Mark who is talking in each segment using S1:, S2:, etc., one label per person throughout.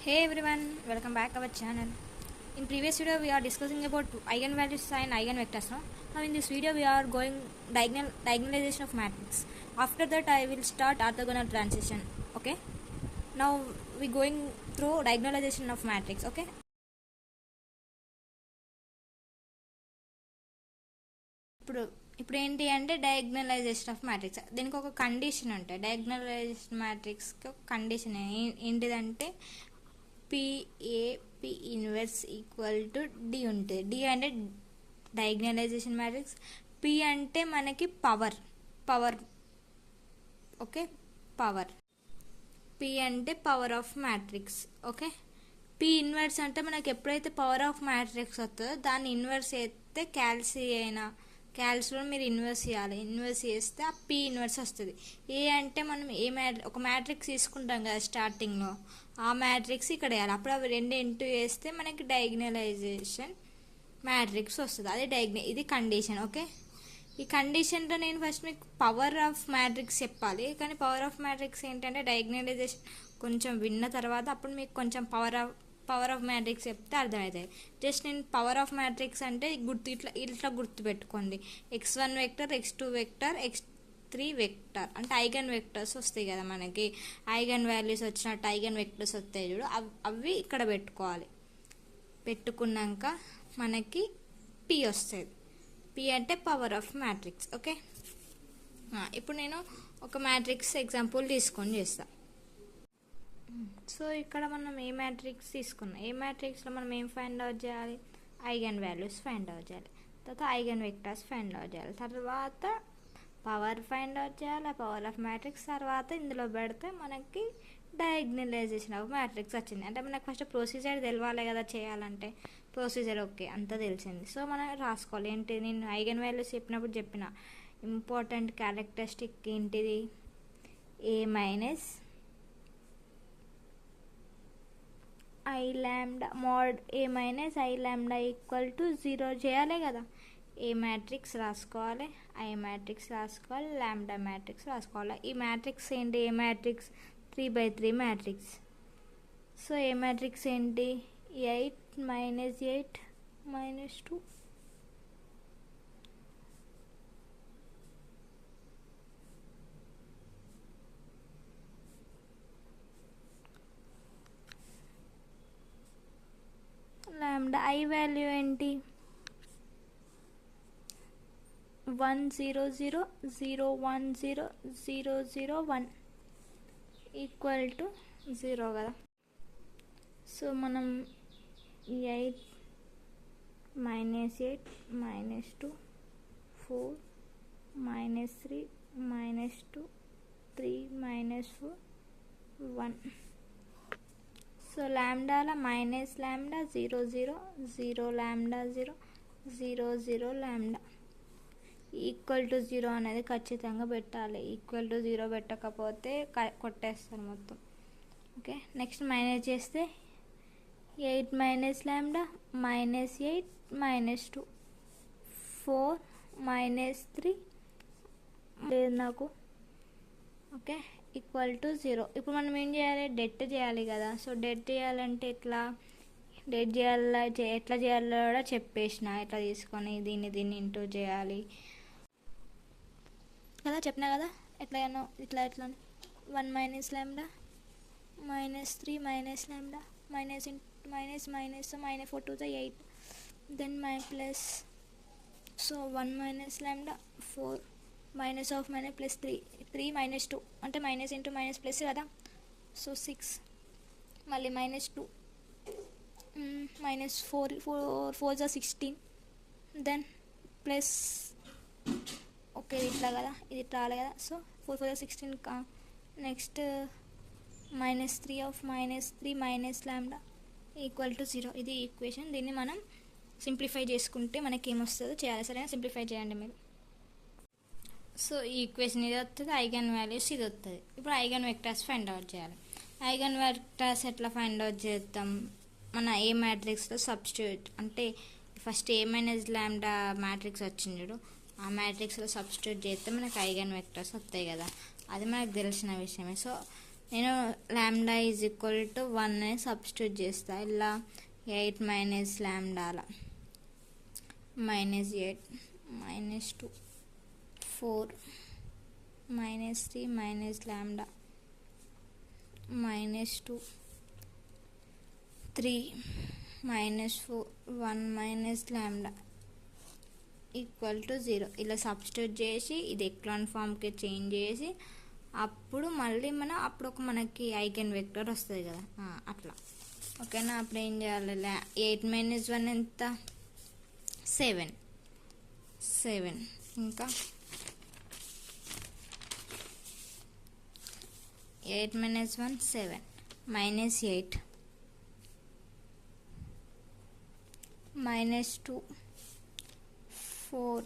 S1: Hey everyone, welcome back to our channel. In previous video we are discussing about eigenvalues and eigenvectors. No? Now in this video we are going diagonalization of matrix. After that I will start orthogonal transition. Okay. Now we going through diagonalization of matrix. Okay. ఇప్పుడు ఏంటి అంటే డయాగ్నలైజేషన్ of matrix. దీనికి ఒక condition ఉంటాయి. డయాగ్నలైజేషన్ మ్యాట్రిక్స్కి ఒక condition ఏంటిదంటే PAP inverse equal to D ఉంటుంది. D అంటే డయాగ్నలైజేషన్ మ్యాట్రిక్స్, పి అంటే మనకి పవర్ ఓకే, పవర్. పి అంటే power of matrix. Okay, P inverse అంటే మనకి ఎప్పుడైతే పవర్ ఆఫ్ మ్యాట్రిక్స్ వస్తుందో దాన్ని ఇన్వర్స్ చేస్తే క్యాల్సిలో మీరు ఇన్వర్స్ చేయాలి. ఇన్వర్స్ చేస్తే ఆ పి ఇన్వర్స్ వస్తుంది. ఏ అంటే మనం ఒక మ్యాట్రిక్స్ తీసుకుంటాం కదా స్టార్టింగ్లో, ఆ మ్యాట్రిక్స్ ఇక్కడ వేయాలి. అప్పుడు అవి రెండు ఇంటూ వేస్తే మనకి డయాగ్నలైజేషన్ మ్యాట్రిక్స్ వస్తుంది. అదే ఇది కండిషన్. ఓకే, ఈ కండిషన్లో నేను ఫస్ట్ మీకు పవర్ ఆఫ్ మ్యాట్రిక్స్ చెప్పాలి. కానీ పవర్ ఆఫ్ మ్యాట్రిక్స్ ఏంటంటే డయాగ్నలైజేషన్ కొంచెం విన్న తర్వాత అప్పుడు మీకు కొంచెం పవర్ ఆఫ్ మ్యాట్రిక్స్ చెప్తే అర్థమవుతాయి. జస్ట్ నేను పవర్ ఆఫ్ మ్యాట్రిక్స్ అంటే ఇట్లా గుర్తు పెట్టుకోండి. x1 vector, x2 vector, x3 vector అంటే ఐగన్ వెక్టర్స్ వస్తాయి కదా మనకి. ఐగన్ వాల్యూస్ వచ్చినట్టు ఐగన్ వెక్టర్స్ వస్తాయి చూడు, అవి ఇక్కడ పెట్టుకోవాలి. పెట్టుకున్నాక మనకి పి వస్తుంది. పి అంటే పవర్ ఆఫ్ మ్యాట్రిక్స్. ఓకే, ఇప్పుడు నేను ఒక మ్యాట్రిక్స్ ఎగ్జాంపుల్ తీసుకొని చేస్తాను. సో ఇక్కడ మనం ఏ మ్యాట్రిక్స్ తీసుకున్నాం, ఏ మ్యాట్రిక్స్లో మనం ఏం ఫైండ్ అవుట్ చేయాలి, ఐగన్ వాల్యూస్ ఫైండ్ అవుట్ చేయాలి, తర్వాత ఐగన్ వెక్టర్స్ ఫైండ్ అవుట్ చేయాలి, తర్వాత పవర్ ఫైండ్ అవుట్ చేయాలి, ఆ పవర్ ఆఫ్ మ్యాట్రిక్స్. తర్వాత ఇందులో పెడితే మనకి డయాగ్నలైజేషన్ ఆఫ్ మ్యాట్రిక్స్ వచ్చింది. అంటే మనకు ఫస్ట్ ప్రొసీజర్ తెలవాలి కదా చేయాలంటే. ప్రొసీజర్ ఓకే అంతా తెలిసింది. సో మనం రాసుకోవాలి. ఏంటి, నేను ఐగన్ వాల్యూస్ చెప్పినప్పుడు చెప్పిన ఇంపార్టెంట్ క్యారెక్టరిస్టిక్ ఏంటిది, ఏ మైనస్ ఐ ల్యాండా mode A minus I lambda equal to 0 చేయాలి కదా. ఏ మ్యాట్రిక్స్ రాసుకోవాలి, ఐ మ్యాట్రిక్స్ రాసుకోవాలి, ల్యాండా మ్యాట్రిక్స్ రాసుకోవాలి. ఈ మ్యాట్రిక్స్ ఏంటి, ఏ మ్యాట్రిక్స్ 3/3 మ్యాట్రిక్స్. సో ఏ మ్యాట్రిక్స్ ఏంటి, 8 - 8 - 2. లాంబ్డా ఐ వాల్యూ ఏంటి, 1 0 0 0 1 0 0 0 1 ఈక్వల్ టు 0 కదా. సో మనం 8 - 8 - 2 4 - 3 - 2 3 - 4 1. సో లాంబ్డాల minus lambda 0 0 0 lambda 0 0 0 lambda equal to 0 అనేది ఖచ్చితంగా పెట్టాలి. ఈక్వల్ టు 0 పెట్టకపోతే కొట్టేస్తారు మొత్తం. ఓకే, నెక్స్ట్ మైనస్ చేస్తే 8 - లాంబ్డా -8 - 2 4 - 3 లేదు నాకు. Okay, equal to 0. ఇప్పుడు మనం ఏం చేయాలి, డెట్ చేయాలి కదా. సో డెట్ చేయాలంటే ఎట్లా చేయాలో కూడా చెప్పేసిన. ఇట్లా తీసుకొని దీన్ని ఇంటూ చేయాలి కదా, చెప్పినా కదా ఎట్లానో ఇట్లా 1 - lambda -3 - lambda -4 to the 8 then plus. So 1 - lambda 4 minus of minus plus 3 - 2 అంటే మైనస్ ఇంటూ మైనస్ ప్లస్ కదా. సో 6 మళ్ళీ -2 -4 16 దెన్ ప్లస్. ఓకే, ఇట్లా కదా, ఇది ఇట్లా రాలే కదా. So 4 16 next -3 of -3 lambda equal to 0. ఇది ఈక్వేషన్. దీన్ని మనం సింప్లిఫై చేసుకుంటే మనకి ఏమొస్తుందో చేయాలి. సరేనా, సింప్లిఫై చేయండి మీరు. సో ఈ ఈక్వేషన్ ఇది వస్తుంది, ఐగన్ వాల్యూస్ ఇది వస్తుంది. ఇప్పుడు ఐగన్ వెక్టర్స్ ఫైండ్ అవుట్ చేయాలి. ఐగన్ వెక్టర్స్ ఎట్లా ఫైండ్ అవుట్ చేద్దాం, మన ఏ మ్యాట్రిక్స్లో సబ్స్టిట్యూట్ అంటే ఫస్ట్ ఏ మైనస్ లాంబ్డా మ్యాట్రిక్స్ వచ్చింది చూడు, ఆ మ్యాట్రిక్స్లో సబ్స్టిట్యూట్ చేస్తే మనకు ఐగన్ వెక్టర్స్ వస్తాయి కదా. అది మనకు తెలిసిన విషయమే. సో నేను లాంబ్డా ఈజ్ ఈక్వల్ టు 1 అని సబ్స్టిట్యూట్ చేస్తా. ఇలా 8 మైనస్ లాంబ్డాల -8 -2 4 -3 minus lambda -2 3 -4 1 minus lambda equal to 0. ఇలా సబ్స్టిట్యూట్ చేసి ఇది ఎక్లాన్ ఫామ్కి చేంజ్ చేసి అప్పుడు మళ్ళీ అప్పుడు ఒక మనకి ఐగెన్ వెక్టర్ వస్తుంది కదా, అట్లా. ఓకేనా? అప్పుడు ఏం చేయాలి? 8 - 1 ఎంత? 7. ఇంకా 8 - 1 7 -8 -2 4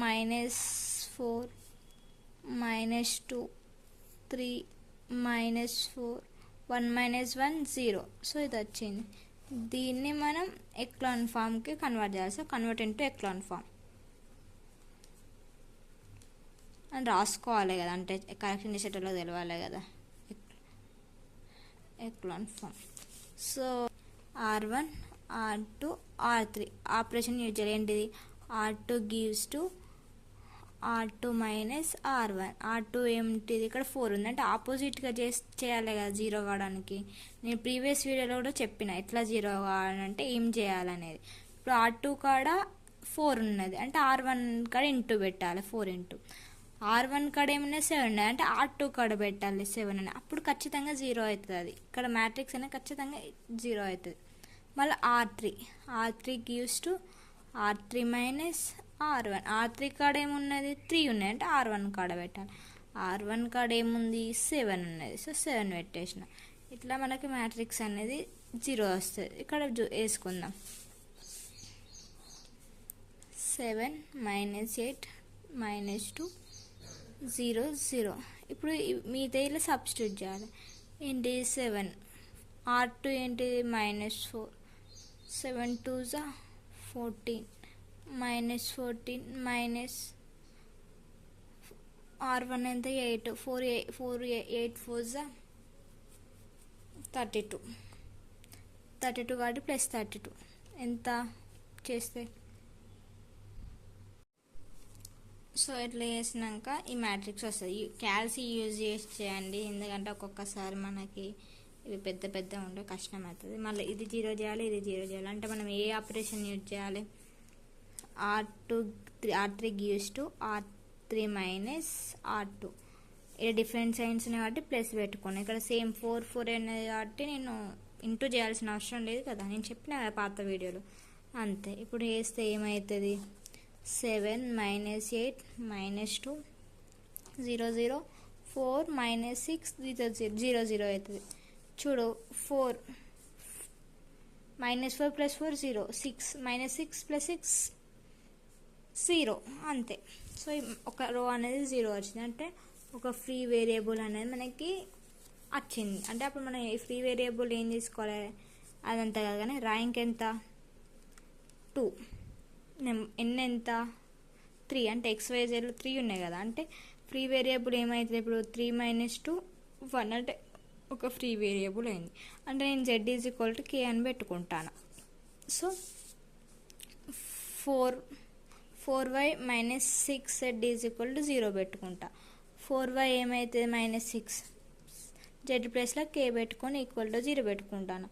S1: -4 -2 3 -4 1 - 1 0. సో ఇది వచ్చింది. దీన్ని మనం ఎక్లాన్ ఫామ్కి కన్వర్ట్ చేయాలి. So convert into echelon form అని రాసుకోవాలి కదా, అంటే కరెక్షన్ చేసేటలో తెలవాలి కదా echelon form. So R1 R2 R3 operation use చేయాలి. ఏంటిది? R2 gives to R2 minus R1. R2 ఏమిటిది? ఇక్కడ 4 ఉంది, అంటే ఆపోజిట్గా చేయాలి కదా 0 కావడానికి. నేను ప్రీవియస్ వీడియోలో కూడా చెప్పిన ఎట్లా 0 కావాలంటే ఏం చేయాలనేది. ఇప్పుడు R2 కాడ 4 ఉన్నది, అంటే R1 కాడ ఇంటూ పెట్టాలి 4 ఇంటూ. R1 కాడ ఏమన్నా 7 ఉన్నది, అంటే R2 కాడ పెట్టాలి 7 అని. అప్పుడు ఖచ్చితంగా 0 అవుతుంది. అది ఇక్కడ మ్యాట్రిక్స్ అనేది ఖచ్చితంగా 0 అవుతుంది. మళ్ళీ R3 gives to R3 minus R1. R3 కాడ ఏమున్నది? 3 ఉన్నాయి, అంటే R1 కాడ పెట్టాలి. R1 కాడ ఏముంది? 7 ఉన్నది, సో 7 పెట్టేసిన. ఇట్లా మనకి మ్యాట్రిక్స్ అనేది 0 వస్తుంది. ఇక్కడ వేసుకుందాం. 7 -8 -2 0 0. ఇప్పుడు మీతో ఇలా సబ్స్టిట్యూట్ చేయాలి. ఏంటి? 7. R2 ఏంటి? -4. 7 2 14 -14 మైనస్ R1 ఎంత? 8 4 8 4 32 కాబట్టి +32 ఎంత చేస్తే. సో ఇట్లా చేసినాక ఈ మ్యాట్రిక్స్ వస్తుంది. క్యాల్సి యూజ్ చేయండి, ఎందుకంటే ఒక్కొక్కసారి మనకి ఇవి పెద్ద ఉంటే కష్టం అవుతుంది. మళ్ళీ ఇది 0 చేయాలి, ఇది 0 చేయాలి, అంటే మనం ఏ ఆపరేషన్ యూజ్ చేయాలి? R3 gives to R3 minus R2. ఇక్కడ డిఫరెంట్ సైన్స్ ఉన్నాయి కాబట్టి ప్లస్ పెట్టుకోండి. ఇక్కడ సేమ్ 4 అనేది కాబట్టి నేను ఇంటూ చేయాల్సిన అవసరం లేదు కదా, నేను చెప్పిన కదా పాత వీడియోలో. అంతే. ఇప్పుడు వేస్తే ఏమవుతుంది? 7 -8 -2 0 0 4 -6 0 0 అవుతుంది. చూడు, 4 -4 + 4 0 6 -6 + 6 0. అంతే. సో ఒక రో అనేది 0 వచ్చింది, అంటే ఒక ఫ్రీ వేరియబుల్ అనేది మనకి వచ్చింది. అంటే అప్పుడు మనం ఈ ఫ్రీ వేరియబుల్ ఏం తీసుకోవాలి? అదంతా కాదు కానీ ర్యాంక్ ఎంత? 2. ఎన్ ఎంత? 3. అంటే XYZలో 3 ఉన్నాయి కదా, అంటే ఫ్రీ వేరియబుల్ ఏమవుతుంది ఇప్పుడు? 3 - 2 1, అంటే ఒక ఫ్రీ వేరియబుల్ అయింది. అంటే నేను Z = K అని పెట్టుకుంటాను. సో 4y - 6z = 0 పెట్టుకుంటా. 4y ఏమవుతుంది? -6. Z ప్లేస్లో K పెట్టుకొని =0 పెట్టుకుంటాను.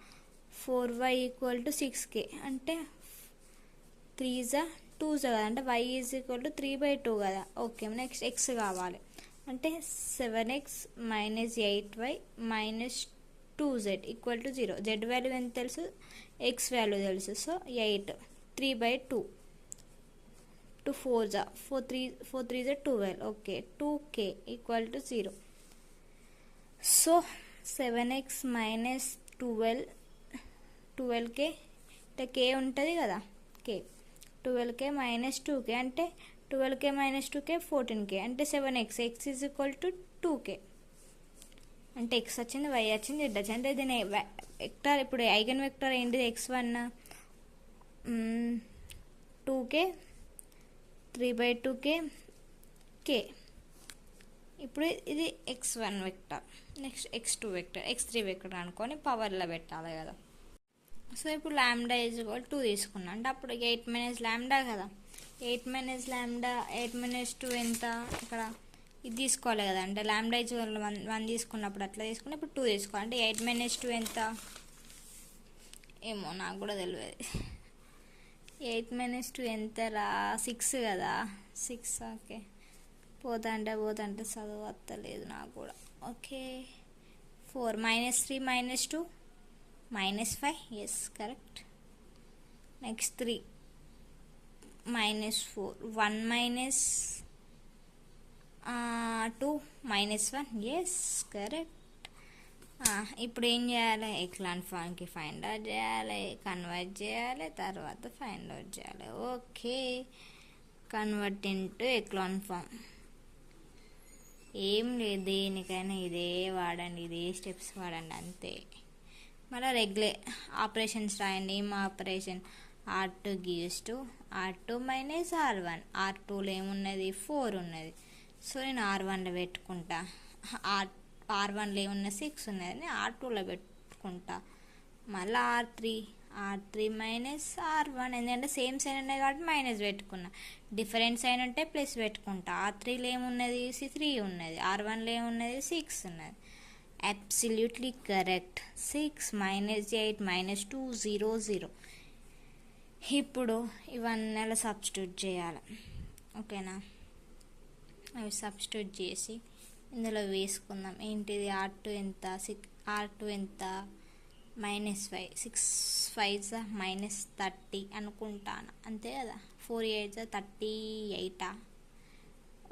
S1: 4y = 6K, అంటే 3 2 కదా, అంటే y = 3/2 కదా. ఓకే, నెక్స్ట్ x కావాలి, అంటే 7x - 8y - 2z = 0. Z value ఎంత తెలుసు, x వాల్యూ తెలుసు. So 8 3/2 2 4 4 3 12. Okay, 2k = 0. So 7x - 12k అంటే k ఉంటుంది కదా, k 12k - 2k, అంటే 12k - 2k 14k, అంటే 7x x = 2k. అంటే x వచ్చింది, y వచ్చింది, z వచ్చింది. అంటే దీని వెక్టర్ ఇప్పుడు ఐగన్ వెక్టర్ ఏంటిది? x1 2k 3/2k k ఇప్పుడు ఇది x1 vector, next x2 vector, x3 vector అనుకొని పవర్లో పెట్టాలి కదా. సో ఇప్పుడు లాంబ్డా ఈజ్ ఈక్వల్ 2 తీసుకున్నా అంటే అప్పుడు 8 మైనస్ లాంబ్డా కదా. 8 మైనస్ లాంబ్డా, 8 మైనస్ 2 ఎంత, ఇక్కడ ఇది తీసుకోవాలి కదా. అంటే లాంబ్డా ఈజ్ ఈక్వల్ 1 తీసుకున్నప్పుడు అట్లా తీసుకుని ఇప్పుడు 2 తీసుకోవాలి. అంటే 8 మైనస్ 2 ఎంత, ఏమో నాకు కూడా తెలియదు. 8 మైనస్ 2 ఎంతరా, 6 కదా. 6 ఓకే. పోతాంటే చదువు వస్తలేదు నాకు కూడా. Okay 4 minus 3 minus 2 minus 5, yes correct. Next 3 minus 4, 1 minus 2 minus 1, yes correct. ఇప్పుడు ఏం చేయాలి, ఎక్లాన్ ఫామ్కి ఫైండ్ అవుట్ చేయాలి, కన్వర్ట్ చేయాలి, తర్వాత ఫైండ్ అవుట్ చేయాలి. Okay convert into echelon form. ఏం లేదు, దేనికైనా ఇదే వాడండి, ఇదే స్టెప్స్ వాడండి అంతే. మళ్ళీ రెగ్యులర్ ఆపరేషన్స్ రాయండి. ఏం operation, R2 gives to R2 minus R1. R2లో ఏమున్నది, 4 ఉన్నది. సో నేను R1లో పెట్టుకుంటా. R1లో ఏమున్నది, 6 ఉన్నది, నేను R2లో పెట్టుకుంటా. మళ్ళీ R3 మైనస్ R1, ఎందుకంటే సేమ్ సైన్ ఉన్నాయి కాబట్టి మైనస్ పెట్టుకున్నా. డిఫరెంట్ సైన్ ఉంటే ప్లస్ పెట్టుకుంటా. R3లో ఏమున్నది, 3 ఉన్నది. R1లో ఏమున్నది, 6 ఉన్నది. Absolutely correct. 6 minus 8 minus 2 0 0. ఇప్పుడు ఇవన్నీ అలా సబ్స్టిట్యూట్ చేయాలి. ఓకేనా, అవి సబ్స్టిట్యూట్ చేసి ఇందులో వేసుకుందాం. ఏంటిది, R2 ఎంత, R2 ఎంత, మైనస్ 5, 6 5 మైనస్ 30 అనుకుంటాను అంతే కదా. 4 8 38.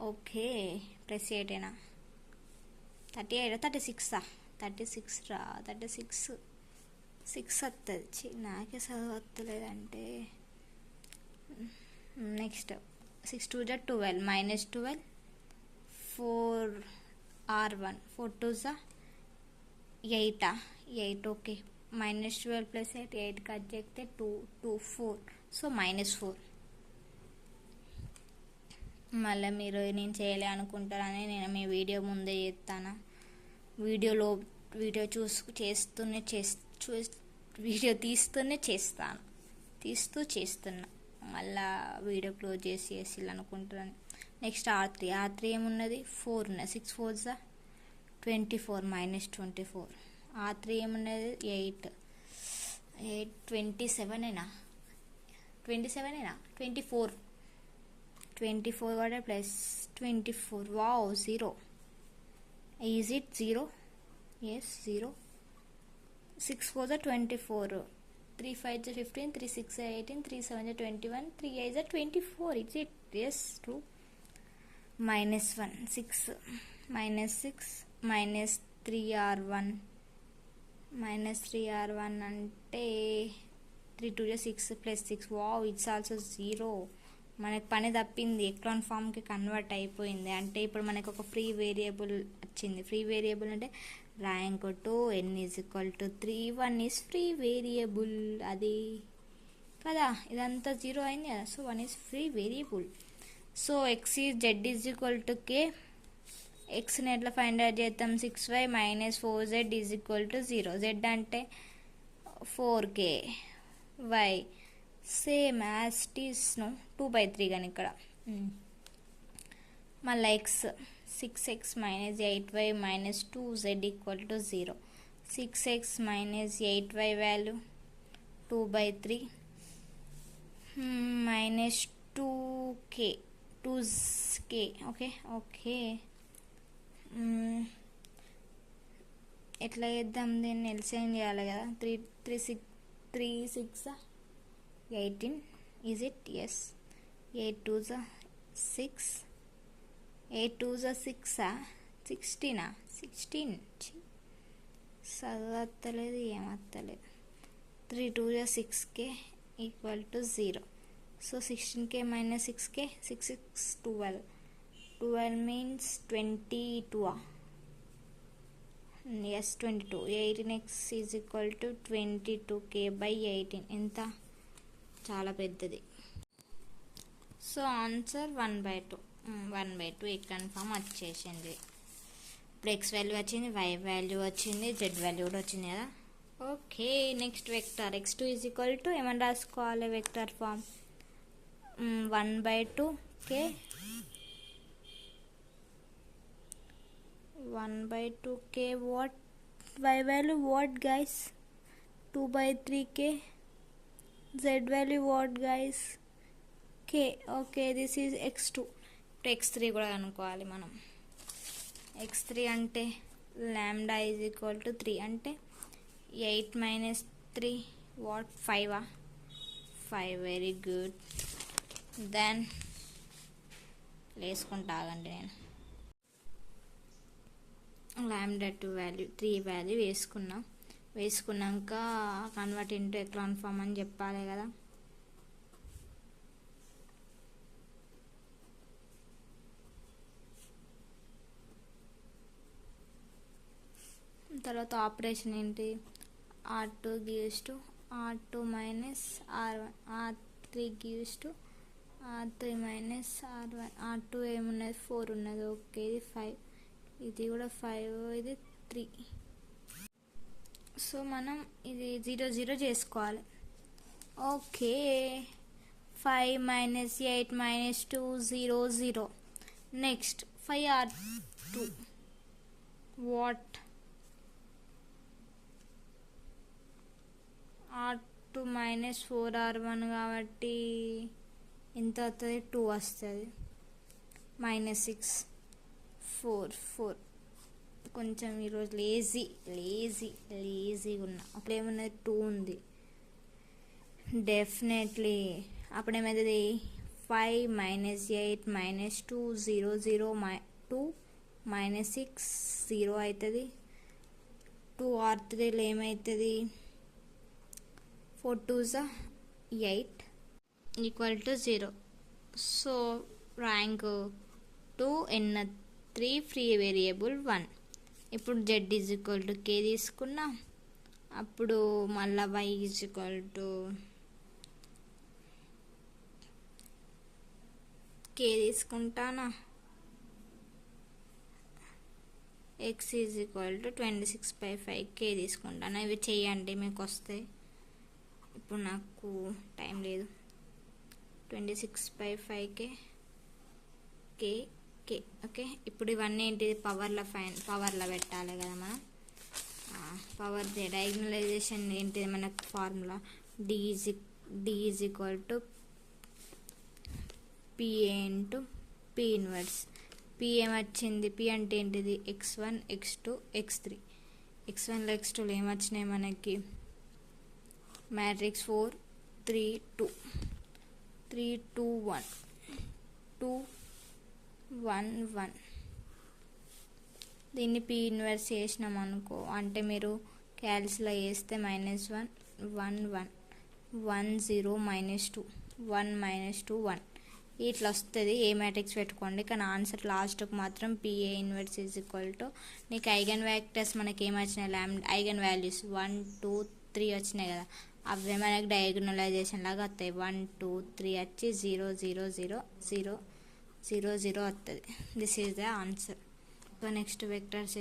S1: ఓకే ప్లస్ 8 38, 36 రా, 36 6 వస్తుంది. నాకే చదువు వస్తలేదంటే. Next 6 2 12 minus 12, 4 R1, 4 2 8. Okay minus 12 plus 8 cut చేస్తే 2 4. So minus 4. మళ్ళీ మీరు నేను చేయలే అనుకుంటారని నేను మీ వీడియో ముందే చేస్తాను. వీడియో వీడియో చేస్తున్నా మళ్ళీ వీడియో క్లోజ్ చేసి అనుకుంటారని. నెక్స్ట్ R3 ఏమున్నది, 4 ఉన్నది. 6 4 24 మైనస్ 24. R3 ఏమున్నది, 8 27 24 కూడా plus 24. Wow 0. Is it 0? Yes 0. 6 4 24, 3 5 15, 3 6 18, 3 7 21, 3 8 24. Is it? Yes, true. Minus 1 6 minus 6 minus 3R1 అంటే 3 2 6 ప్లస్ 6. Wow it's also 0. మనకు పని తప్పింది, ఎక్లాన్ ఫామ్కి కన్వర్ట్ అయిపోయింది. అంటే ఇప్పుడు మనకు ఒక ఫ్రీ వేరియబుల్ వచ్చింది. ఫ్రీ వేరియబుల్ అంటే rank 2 n is equal to 3, 1 is free variable. అది కదా, ఇదంతా 0 అయింది కదా. So 1 is free variable. So z is equal to k. ఎక్స్ని ఎట్లా ఫైండ్ అవుట్ చేద్దాం, 6y minus 4z is equal to 0. z అంటే 4k, y same as teas 2/3 కానీ ఇక్కడ. మళ్ళీ x 6x minus 8y minus 2z equal to 0. 6x minus 8y value 2/3 minus 2k. Okay ఎట్లా చేద్దాం దీన్ని, LCM చేయాలి కదా. 3 6 18. Is it? ఎస్. 8 2 6, 8 2 6 16. చదవత్తలేదు, ఏమత్తలేదు. 3 2 6k equal to 0. So 16k minus 6k, 6 6 12. 12 means 22. Yes 22. 18x is equal to 22k/18. ఎంత? చాలా పెద్దది. సో ఆన్సర్ 1/2 ఎక్లాన్ ఫామ్ వచ్చేసింది. ఇప్పుడు ఎక్స్ వాల్యూ వచ్చింది, వై వాల్యూ వచ్చింది, జెడ్ వాల్యూ కూడా వచ్చింది కదా. Okay, next vector x2 is equal to ఏమని రాసుకోవాలి vector form 1/2 k 1/2 k what y value what guys 2/3 k z value what guys k. okay this is x2. x3 కూడా అనుకోవాలి మనం. x3 అంటే లాంబ్డా ఈజ్ ఈక్వల్ టు 3 అంటే 8 minus 3 what 5 5 very good. Then వేసుకుంటా ఆగండి, నేను లాంబ్డా 2 వాల్యూ 3 వాల్యూ వేసుకున్నాక convert into echelon form అని చెప్పాలి కదా. తర్వాత ఆపరేషన్ ఏంటి, r2 gives to r2 minus r1, r3 gives to r3 minus r1, r2 ఏమున్నది 4 ఉన్నది. ఓకే ఇది 5, ఇది కూడా 5, ఇది 3. సో మనం ఇది 0 0 చేసుకోవాలి. Okay 5 minus 8 minus 2 0 0. Next 5r2 what r2 minus 4r1 కాబట్టి ఎంత వస్తుంది 2 వస్తుంది. మైనస్ 6 4 4. కొంచెం ఈరోజు లేజీగా ఉన్నా. అప్పుడు ఏమున్నది 2 ఉంది డెఫినెట్లీ. అప్పుడేమవుతుంది 5 మైనస్ 8 మైనస్ 2 0 0 2 మైనస్ 6 0 అవుతుంది. 2r3లో ఏమవుతుంది 4 2s 8 equal to 0. So rank 2 n3 free variable 1. ఇప్పుడు z is equal to k తీసుకున్నా, అప్పుడు మళ్ళీ y is equal to k తీసుకుంటానా, x is equal to 26/5 k తీసుకుంటాను. ఇవి చేయండి మీకు వస్తాయి. ఇప్పుడు నాకు టైం లేదు. 26/5 k ఓకే. ఇప్పుడు ఇవన్నీ ఏంటిది పవర్లో పెట్టాలి కదా మనం. పవర్ డయాగ్నలైజేషన్ ఏంటిది మనకు formula d is equal to PA into P inverse. P ఏమొచ్చింది, P అంటే ఏంటిది x1 x2 x3. x1లో x2లో ఏమొచ్చినాయి మనకి మ్యాట్రిక్స్ 4 3 2 3 2 1 2 1 1. దీన్ని P ఇన్వర్స్ చేసినాం అనుకో, అంటే మీరు క్యాల్సిలో వేస్తే -1 1 1 1 0 -2 1 -2 1 ఇట్లా వస్తుంది. ఏ మ్యాట్రిక్స్ పెట్టుకోండి, కానీ ఆన్సర్ లాస్ట్కి మాత్రం PA inverse is equal to నీకు ఐగన్ వ్యాక్టర్స్ మనకి ఏమొచ్చినాయి ఐగన్ వాల్యూస్ 1 2 3 వచ్చినాయి కదా, అవే మనకి డయాగ్నలైజేషన్ లాగా వస్తాయి. 1 2 3 వచ్చి 0 0 0 0 0 0 వస్తుంది. This is the answer. So next vectors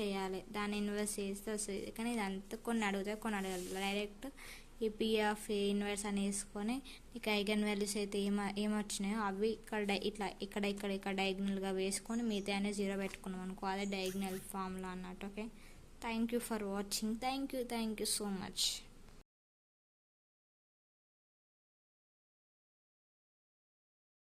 S1: చేయాలి, దాన్ని ఇన్వర్స్ చేస్తే వస్తుంది. కానీ ఇదంతా కొన్ని అడుగుతాయి, కొన్ని అడగాలి. డైరెక్ట్ ఈ P ఆఫ్ A ఇన్వర్స్ అని వేసుకొని నీకు ఐగన్ వాల్యూస్ అయితే ఏమొచ్చినాయో అవి ఇక్కడ డయాగ్నల్గా వేసుకొని మిగతా అనేది 0 పెట్టుకున్నాం అనుకో, అదే డయాగ్నల్ ఫార్ములా అన్నట్టు. Okay, thank you for watching. Thank you so much.